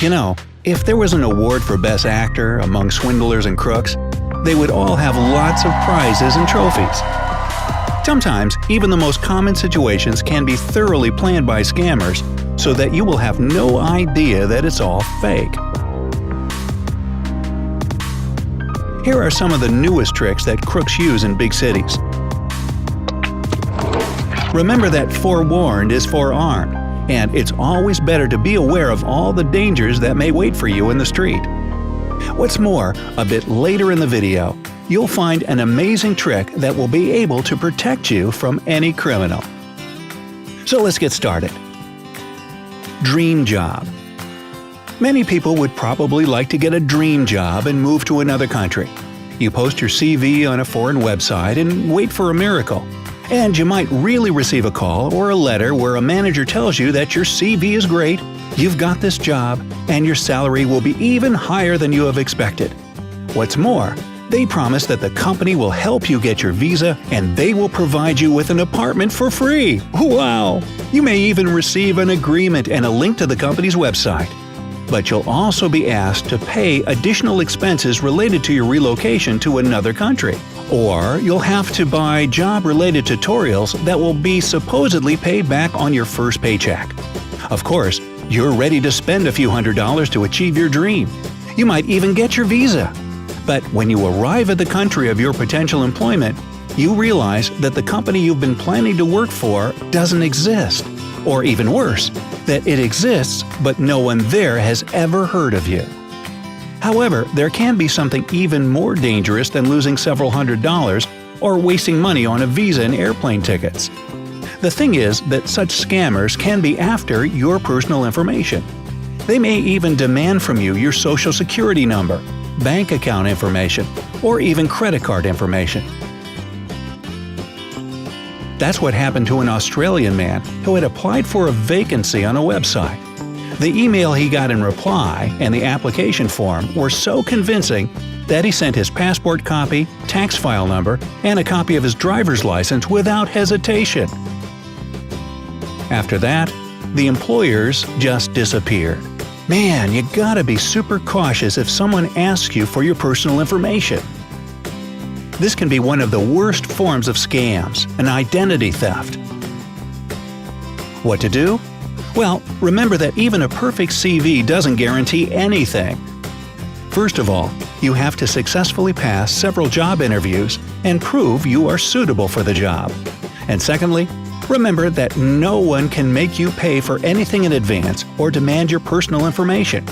You know, if there was an award for Best Actor among swindlers and crooks, they would all have lots of prizes and trophies. Sometimes, even the most common situations can be thoroughly planned by scammers so that you will have no idea that it's all fake. Here are some of the newest tricks that crooks use in big cities. Remember that forewarned is forearmed, and it's always better to be aware of all the dangers that may wait for you in the street. What's more, a bit later in the video, you'll find an amazing trick that will be able to protect you from any criminal. So let's get started. Dream job. Many people would probably like to get a dream job and move to another country. You post your CV on a foreign website and wait for a miracle. And you might really receive a call or a letter where a manager tells you that your CV is great, you've got this job, and your salary will be even higher than you have expected. What's more, they promise that the company will help you get your visa and they will provide you with an apartment for free. Wow! You may even receive an agreement and a link to the company's website. But you'll also be asked to pay additional expenses related to your relocation to another country. Or you'll have to buy job-related tutorials that will be supposedly paid back on your first paycheck. Of course, you're ready to spend a few $100s to achieve your dream. You might even get your visa. But when you arrive at the country of your potential employment, you realize that the company you've been planning to work for doesn't exist. Or even worse, that it exists but no one there has ever heard of you. However, there can be something even more dangerous than losing several $100s or wasting money on a visa and airplane tickets. The thing is that such scammers can be after your personal information. They may even demand from you your social security number, bank account information, or even credit card information. That's what happened to an Australian man who had applied for a vacancy on a website. The email he got in reply and the application form were so convincing that he sent his passport copy, tax file number, and a copy of his driver's license without hesitation. After that, the employers just disappeared. Man, you gotta be super cautious if someone asks you for your personal information. This can be one of the worst forms of scams, an identity theft. What to do? Well, remember that even a perfect CV doesn't guarantee anything. First of all, you have to successfully pass several job interviews and prove you are suitable for the job. And secondly, remember that no one can make you pay for anything in advance or demand your personal information.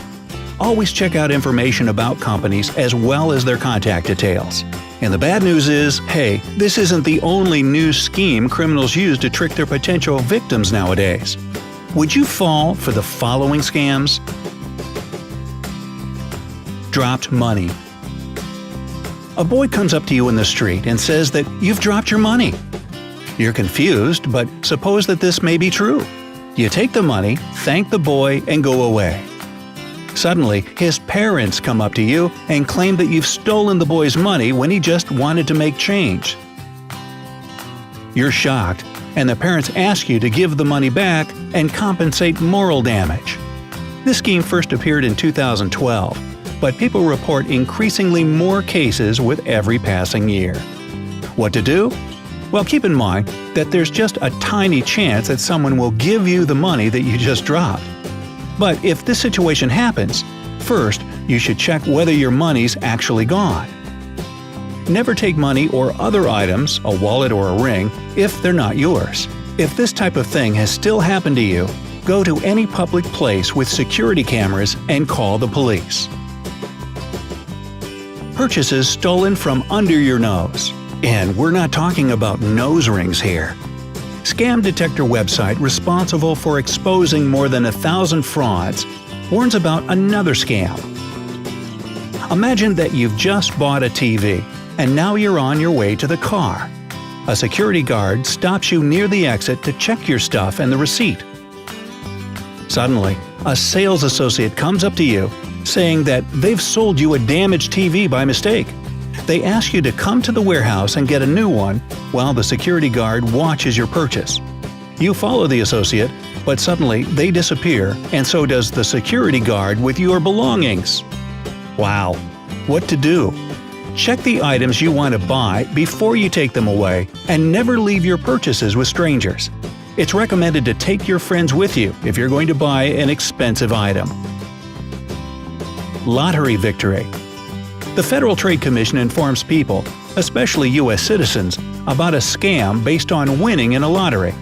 Always check out information about companies as well as their contact details. And the bad news is, hey, this isn't the only new scheme criminals use to trick their potential victims nowadays. Would you fall for the following scams? Dropped money. A boy comes up to you in the street and says that you've dropped your money. You're confused, but suppose that this may be true. You take the money, thank the boy, and go away. Suddenly, his parents come up to you and claim that you've stolen the boy's money when he just wanted to make change. You're shocked, and the parents ask you to give the money back and compensate moral damage. This scheme first appeared in 2012, but people report increasingly more cases with every passing year. What to do? Well, keep in mind that there's just a tiny chance that someone will give you the money that you just dropped. But if this situation happens, first, you should check whether your money's actually gone. Never take money or other items, a wallet or a ring, if they're not yours. If this type of thing has still happened to you, go to any public place with security cameras and call the police. Purchases stolen from under your nose. And we're not talking about nose rings here. Scam Detector website responsible for exposing more than 1,000 frauds warns about another scam. Imagine that you've just bought a TV, and now you're on your way to the car. A security guard stops you near the exit to check your stuff and the receipt. Suddenly, a sales associate comes up to you, saying that they've sold you a damaged TV by mistake. They ask you to come to the warehouse and get a new one while the security guard watches your purchase. You follow the associate, but suddenly they disappear, and so does the security guard with your belongings. Wow. What to do? Check the items you want to buy before you take them away, and never leave your purchases with strangers. It's recommended to take your friends with you if you're going to buy an expensive item. Lottery victory. The Federal Trade Commission informs people, especially U.S. citizens, about a scam based on winning in a lottery.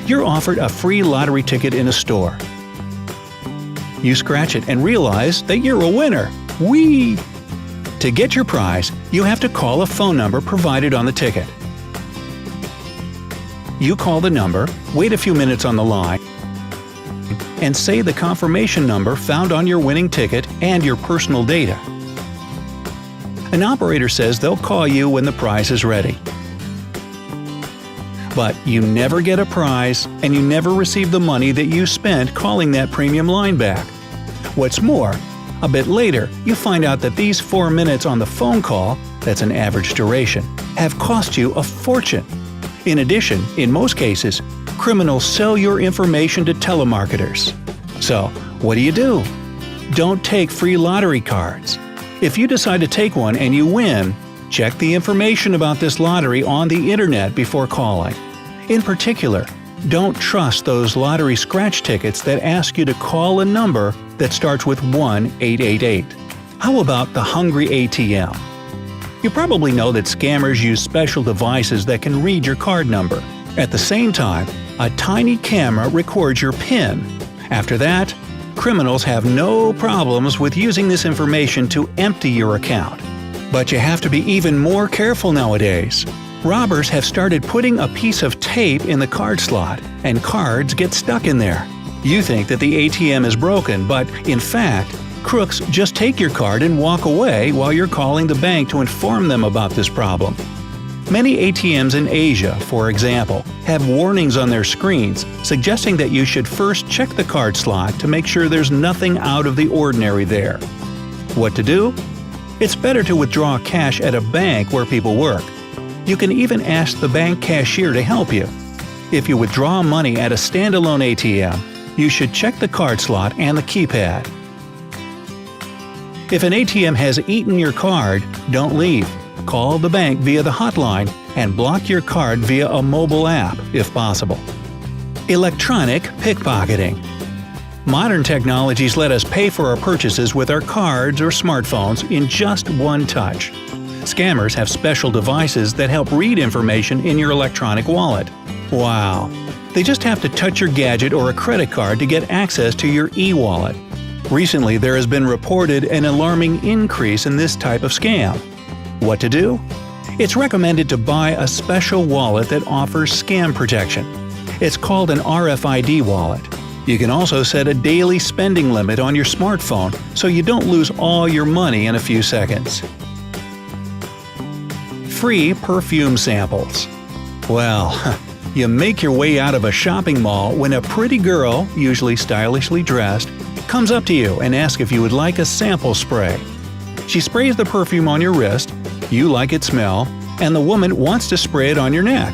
You're offered a free lottery ticket in a store. You scratch it and realize that you're a winner. Whee! To get your prize, you have to call a phone number provided on the ticket. You call the number, wait a few minutes on the line, and say the confirmation number found on your winning ticket and your personal data. An operator says they'll call you when the prize is ready. But you never get a prize, and you never receive the money that you spent calling that premium line back. What's more, a bit later, you find out that these 4 minutes on the phone call, that's an average duration, have cost you a fortune. In addition, in most cases, criminals sell your information to telemarketers. So, what do? Don't take free lottery cards. If you decide to take one and you win, check the information about this lottery on the internet before calling. In particular, don't trust those lottery scratch tickets that ask you to call a number that starts with 1-888. How about the Hungry ATM? You probably know that scammers use special devices that can read your card number. At the same time, a tiny camera records your PIN. After that, criminals have no problems with using this information to empty your account. But you have to be even more careful nowadays. Robbers have started putting a piece of tape in the card slot, and cards get stuck in there. You think that the ATM is broken, but in fact, crooks just take your card and walk away while you're calling the bank to inform them about this problem. Many ATMs in Asia, for example, have warnings on their screens suggesting that you should first check the card slot to make sure there's nothing out of the ordinary there. What to do? It's better to withdraw cash at a bank where people work. You can even ask the bank cashier to help you. If you withdraw money at a standalone ATM, you should check the card slot and the keypad. If an ATM has eaten your card, don't leave. Call the bank via the hotline and block your card via a mobile app if possible. Electronic pickpocketing. Modern technologies let us pay for our purchases with our cards or smartphones in just one touch. Scammers have special devices that help read information in your electronic wallet. Wow! They just have to touch your gadget or a credit card to get access to your e-wallet. Recently, there has been reported an alarming increase in this type of scam. What to do? It's recommended to buy a special wallet that offers scam protection. It's called an RFID wallet. You can also set a daily spending limit on your smartphone so you don't lose all your money in a few seconds. Free perfume samples. Well, you make your way out of a shopping mall when a pretty girl, usually stylishly dressed, comes up to you and asks if you would like a sample spray. She sprays the perfume on your wrist, you like its smell, and the woman wants to spray it on your neck.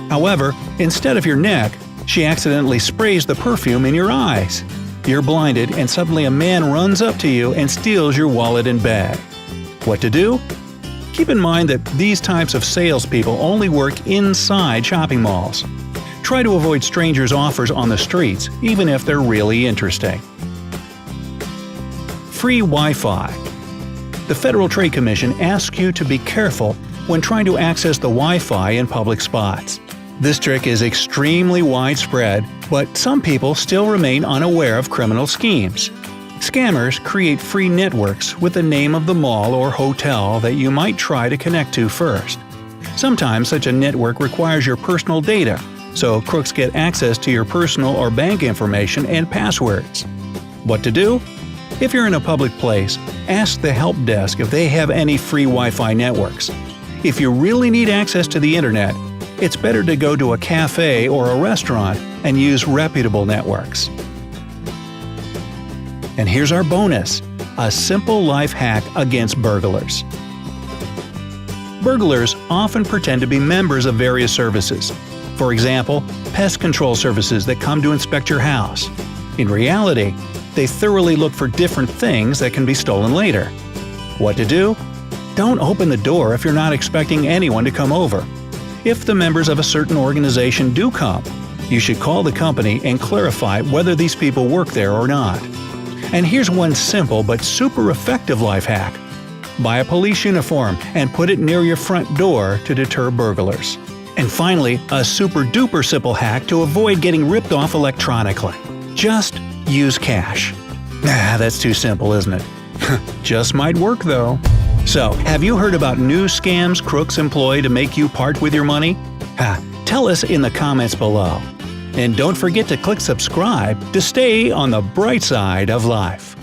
However, instead of your neck, she accidentally sprays the perfume in your eyes. You're blinded, and suddenly a man runs up to you and steals your wallet and bag. What to do? Keep in mind that these types of salespeople only work inside shopping malls. Try to avoid strangers' offers on the streets, even if they're really interesting. Free Wi-Fi. The Federal Trade Commission asks you to be careful when trying to access the Wi-Fi in public spots. This trick is extremely widespread, but some people still remain unaware of criminal schemes. Scammers create free networks with the name of the mall or hotel that you might try to connect to first. Sometimes such a network requires your personal data, so crooks get access to your personal or bank information and passwords. What to do? If you're in a public place, ask the help desk if they have any free Wi-Fi networks. If you really need access to the internet, it's better to go to a cafe or a restaurant and use reputable networks. And here's our bonus: a simple life hack against burglars. Burglars often pretend to be members of various services. For example, pest control services that come to inspect your house. In reality, they thoroughly look for different things that can be stolen later. What to do? Don't open the door if you're not expecting anyone to come over. If the members of a certain organization do come, you should call the company and clarify whether these people work there or not. And here's one simple but super effective life hack. Buy a police uniform and put it near your front door to deter burglars. And finally, a super duper simple hack to avoid getting ripped off electronically. Just use cash. That's too simple, isn't it? Just might work though. So, have you heard about new scams crooks employ to make you part with your money? Tell us in the comments below. And don't forget to click subscribe to stay on the bright side of life.